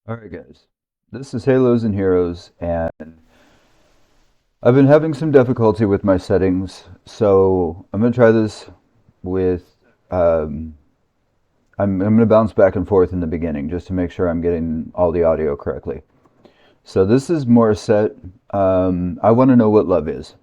Alright guys, this is Halos and Heroes, and I've been having some difficulty with my settings, so I'm going to try this with, um, I'm going to bounce back and forth in the beginning just to make sure I'm getting all the audio correctly. So this is Morisette, I Want to Know What Love Is.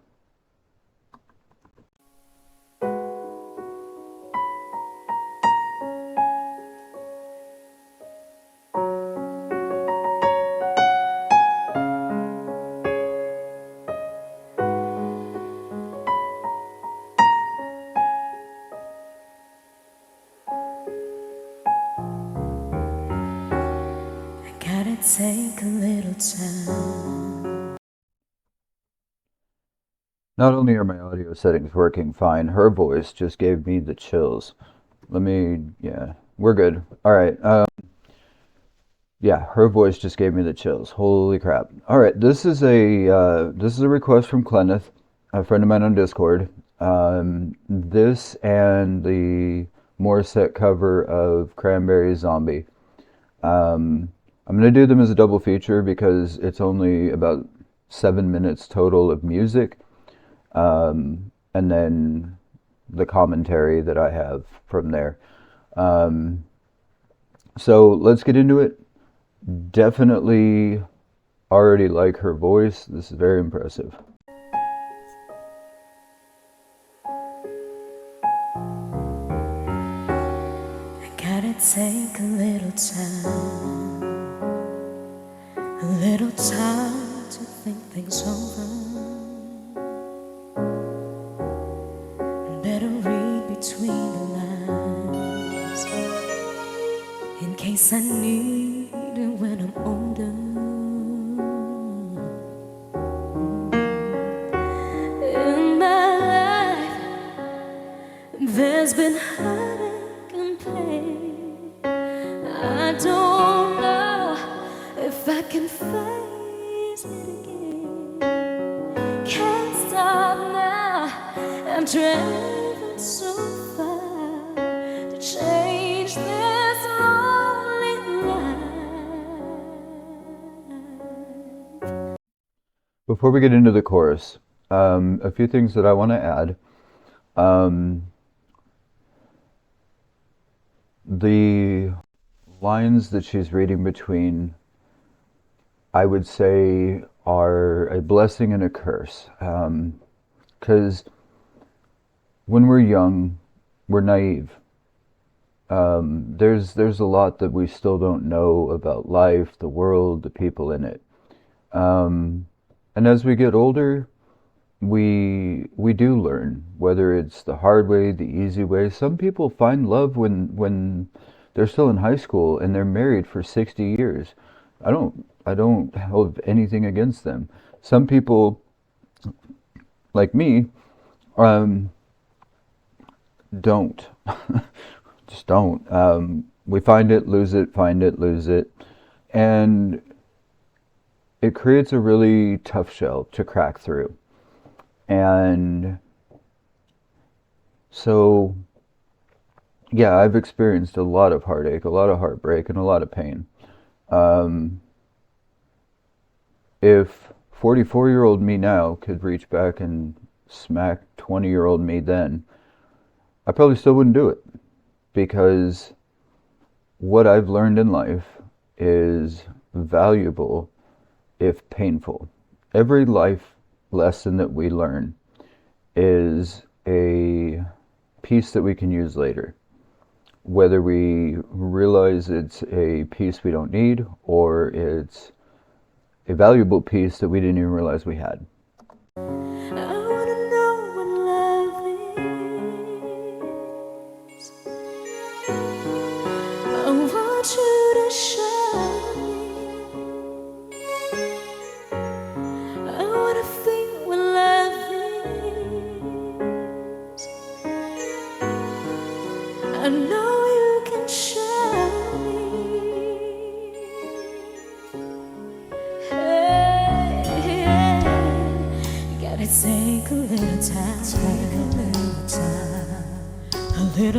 Gotta take a little time. Not only are my audio settings working fine, her voice just gave me the chills. Yeah, we're good. Alright, yeah, her voice just gave me the chills. Holy crap. All right, this is a request from Kenneth, a friend of mine on Discord. This and the Morisette cover of Cranberry Zombie. I'm gonna do them as a double feature because it's only about 7 minutes total of music, and then the commentary that I have from there. Um, so let's get into it. Definitely already like her voice. This is very impressive. I gotta take a little time to think things over. Better read between the lines in case I need it when I'm older. In my life, there's been heartache and pain. I don't know if I can face it again. Can't stop now. I'm traveling so far to change this lonely life. Before we get into the chorus, a few things that I want to add. The lines that she's reading between, I would say, are a blessing and a curse. Because when we're young, we're naive. There's a lot that we still don't know about life, the world, the people in it. And as we get older, we do learn, whether it's the hard way, the easy way. Some people find love when they're still in high school and they're married for 60 years. I don't have anything against them. Some people, like me, um, don't. Just don't. We find it, lose it, find it, lose it. And it creates a really tough shell to crack through. And so, yeah, I've experienced a lot of heartache, a lot of heartbreak, and a lot of pain. Um, if 44-year-old me now could reach back and smack 20-year-old me then, I probably still wouldn't do it because what I've learned in life is valuable if painful. Every life lesson that we learn is a piece that we can use later, whether we realize it's a piece we don't need or it's a valuable piece that we didn't even realize we had. I wanna know what love is. I want you to show me. I wanna feel what love is. I know you can show me. Gotta take a little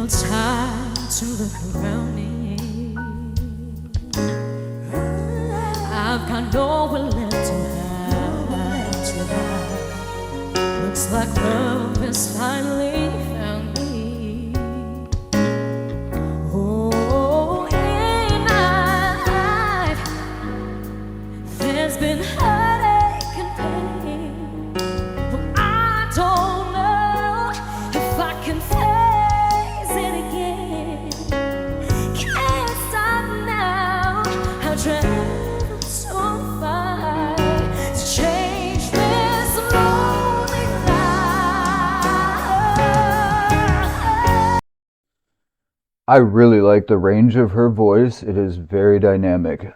time to look around me. know we're left to hide. Looks like love has finally found me. Oh, in my life there's been heartache and pain, but I don't know if I can face it again. Can't stop now. I've traveled so far to change this lonely life. I really like the range of her voice. It is very dynamic.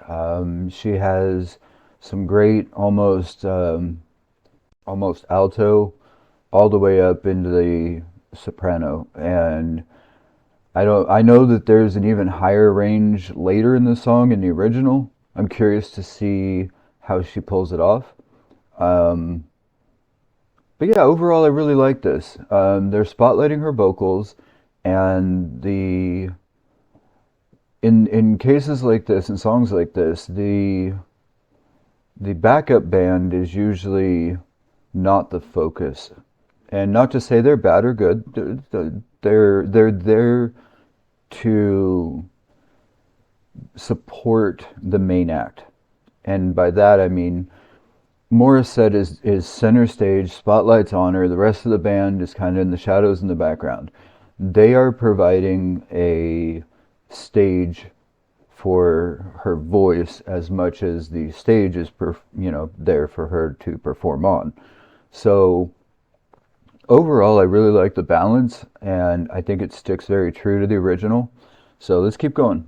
She has some great almost alto all the way up into the soprano, and I know that there's an even higher range later in the song in the original. I'm curious to see how she pulls it off. But yeah, overall, I really like this. They're spotlighting her vocals, and in cases like this, in songs like this, the backup band is usually not the focus. And not to say they're bad or good. They're there to support the main act. And by that I mean Morisette is center stage, spotlights on her, the rest of the band is kind of in the shadows in the background. They are providing a stage for her voice as much as the stage is there for her to perform on. So overall, I really like the balance, and I think it sticks very true to the original. So let's keep going.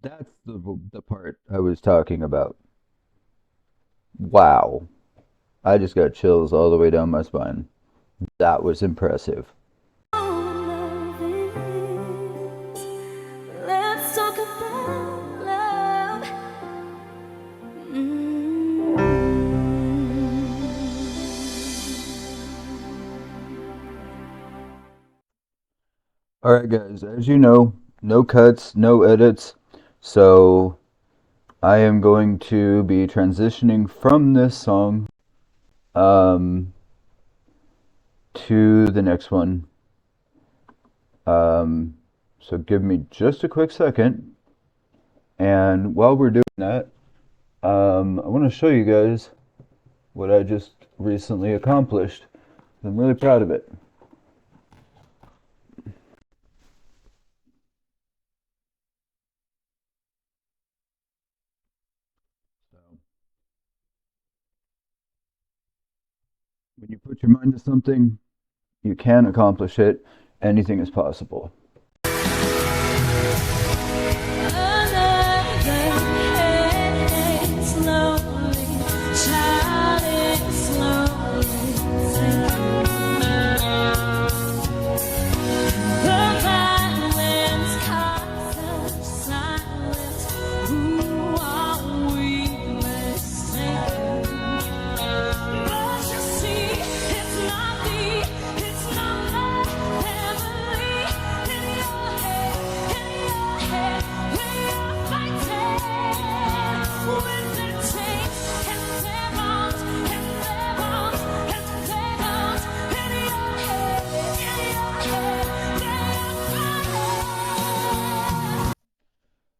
That's the part I was talking about. Wow. I just got chills all the way down my spine. That was impressive. Let's talk about love. Alright guys, as you know, no cuts, no edits. So I am going to be transitioning from this song to the next one. So give me just a quick second. And while we're doing that, I want to show you guys what I just recently accomplished. I'm really proud of it. When you put your mind to something, you can accomplish it. Anything is possible.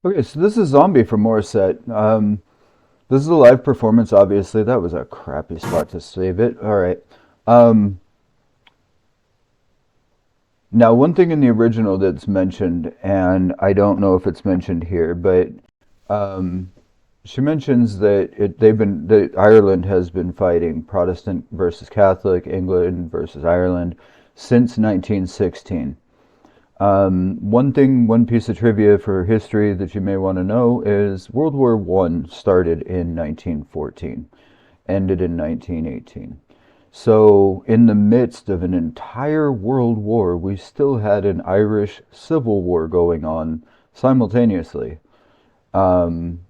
Okay, so this is Zombie from Morisette. This is a live performance, obviously. That was a crappy spot to save it. All right. Um, Now, one thing in the original that's mentioned, and I don't know if it's mentioned here, but um, she mentions that that Ireland has been fighting Protestant versus Catholic, England versus Ireland since 1916. One piece of trivia for history that you may want to know is World War One started in 1914, ended in 1918. So, in the midst of an entire world war, we still had an Irish civil war going on simultaneously. Um,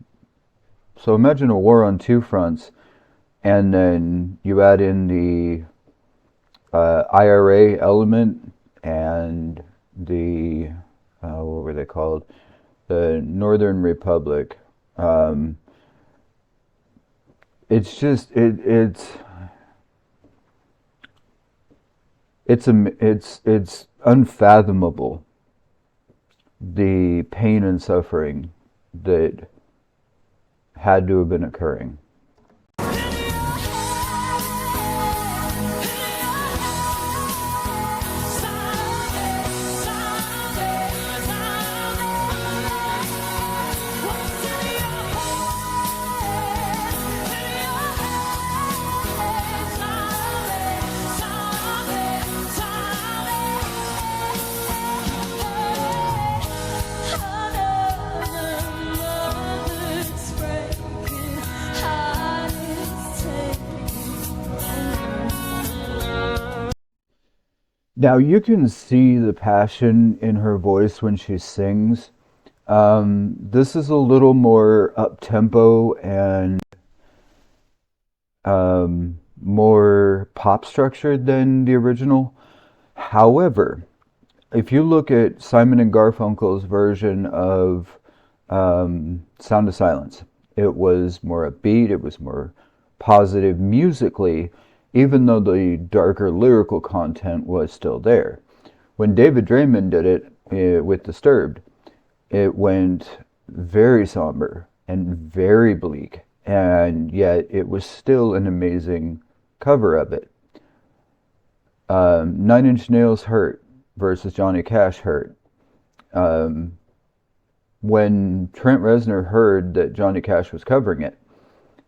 so, imagine a war on two fronts, and then you add in the IRA element and the, what were they called? The Northern Republic. Um, it's just, it's unfathomable the pain and suffering that had to have been occurring. Now you can see the passion in her voice when she sings. This is a little more up tempo and more pop structured than the original. However, if you look at Simon and Garfunkel's version of Sound of Silence, it was more upbeat, it was more positive musically, even though the darker lyrical content was still there. When David Draymond did it with Disturbed, it went very somber and very bleak, and yet it was still an amazing cover of it. Nine Inch Nails Hurt versus Johnny Cash Hurt. Um, when Trent Reznor heard that Johnny Cash was covering it,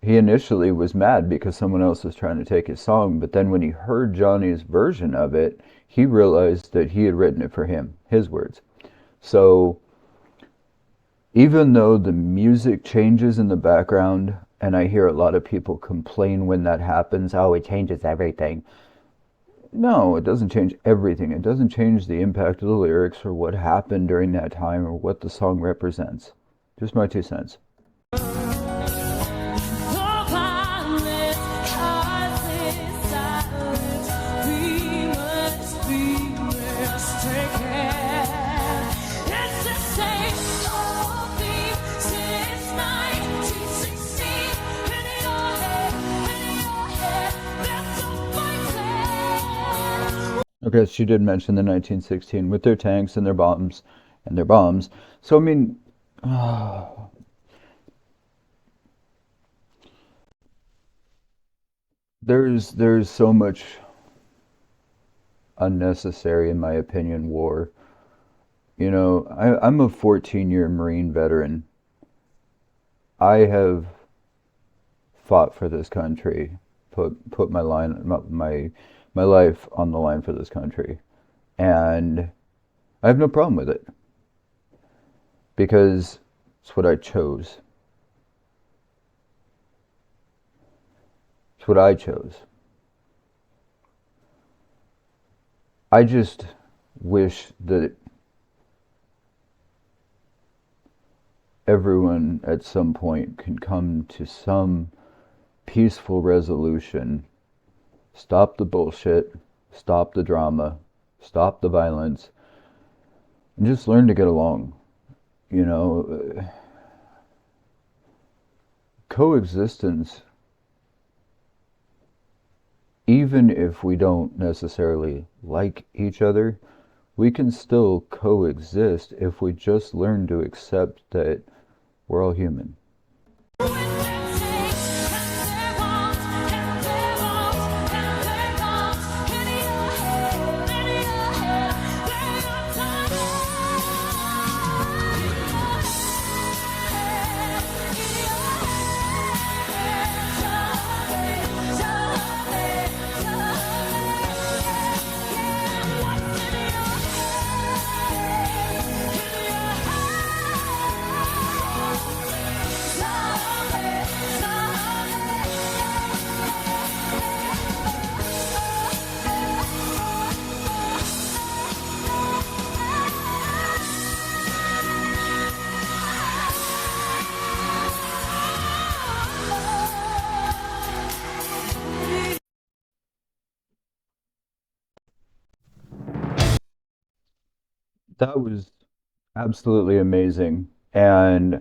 he initially was mad because someone else was trying to take his song, but then when he heard Johnny's version of it, he realized that he had written it for him, his words. So even though the music changes in the background, and I hear a lot of people complain when that happens, oh, it changes everything. No, it doesn't change everything. It doesn't change the impact of the lyrics or what happened during that time or what the song represents. Just my 2 cents. Okay, she did mention the 1916 with their tanks and their bombs and their bombs. So I mean, there's so much unnecessary, in my opinion, war. You know, I'm a 14-year Marine veteran. I have fought for this country, put my life on the line for this country, and I have no problem with it because it's what I chose. It's what I chose. I just wish that everyone at some point can come to some peaceful resolution. Stop the bullshit, stop the drama, stop the violence, and just learn to get along. You know, coexistence, even if we don't necessarily like each other, we can still coexist if we just learn to accept that We're all human. That was absolutely amazing. And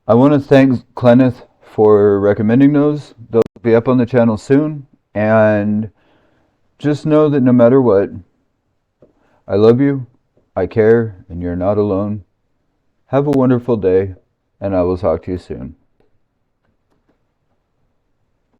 I want to thank Kenneth for recommending those. They'll be up on the channel soon. And just know that no matter what, I love you, I care, and you're not alone. Have a wonderful day, and I will talk to you soon.